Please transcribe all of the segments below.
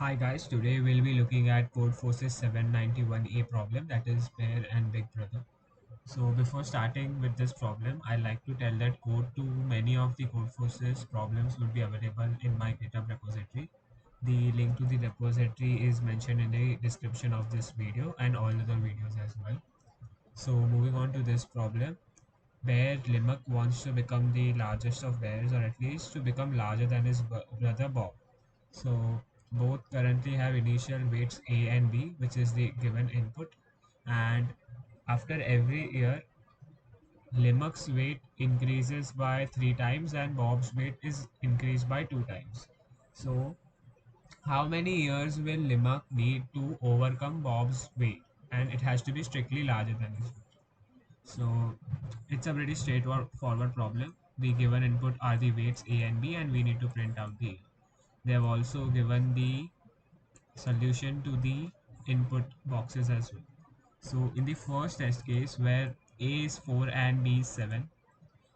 Hi guys, today we'll be looking at Codeforces 791A problem, that is Bear and Big Brother. So before starting with this problem, I like to tell that code to many of the Codeforces problems would be available in my GitHub repository. The link to the repository is mentioned in the description of this video and all other videos as well. So moving on to this problem, Bear Limak wants to become the largest of bears, or at least to become larger than his brother Bob. So both currently have initial weights A and B, which is the given input. And after every year, Limak's weight increases by 3 times and Bob's weight is increased by 2 times. So how many years will Limak need to overcome Bob's weight? And it has to be strictly larger than his weight. So it's a pretty straightforward problem. The given input are the weights A and B, and we need to print out the A. They have also given the solution to the input boxes as well. So in the first test case where A is 4 and B is 7,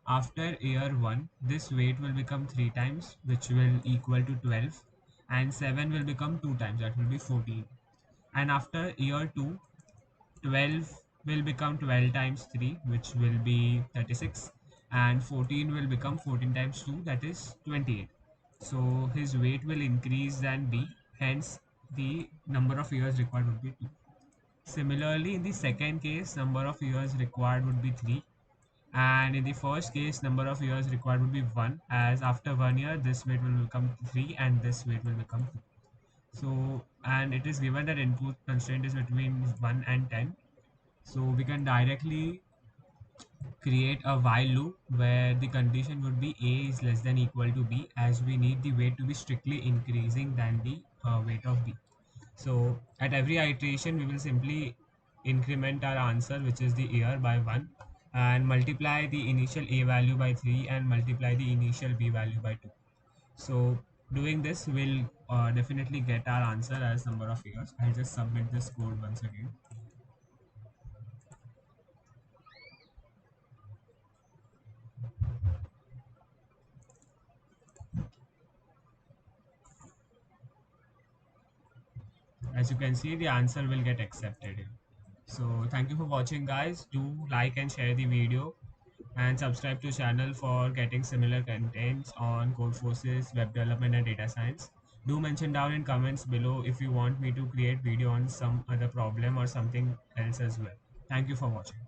after year 1 this weight will become 3 times, which will equal to 12, and 7 will become 2 times, that will be 14. And after year 2, 12 will become 12 times 3, which will be 36, and 14 will become 14 times 2, that is 28. So his weight will increase than B, hence the number of years required would be 2. Similarly, in the second case, number of years required would be 3, and in the first case, number of years required would be 1, as after 1 year this weight will become 3 and this weight will become 2. So, and it is given that input constraint is between 1 and 10. So we can directly create a while loop where the condition would be A is less than equal to B, as we need the weight to be strictly increasing than the weight of B. So at every iteration we will simply increment our answer, which is the year, by 1, and multiply the initial A value by 3 and multiply the initial B value by 2. So doing this will definitely get our answer as number of years. I'll just submit this code once again. As you can see, the answer will get accepted here. So thank you for watching guys. Do like and share the video and subscribe to channel for getting similar contents on Codeforces, web development and data science. Do mention down in comments below if you want me to create video on some other problem or something else as well. Thank you for watching.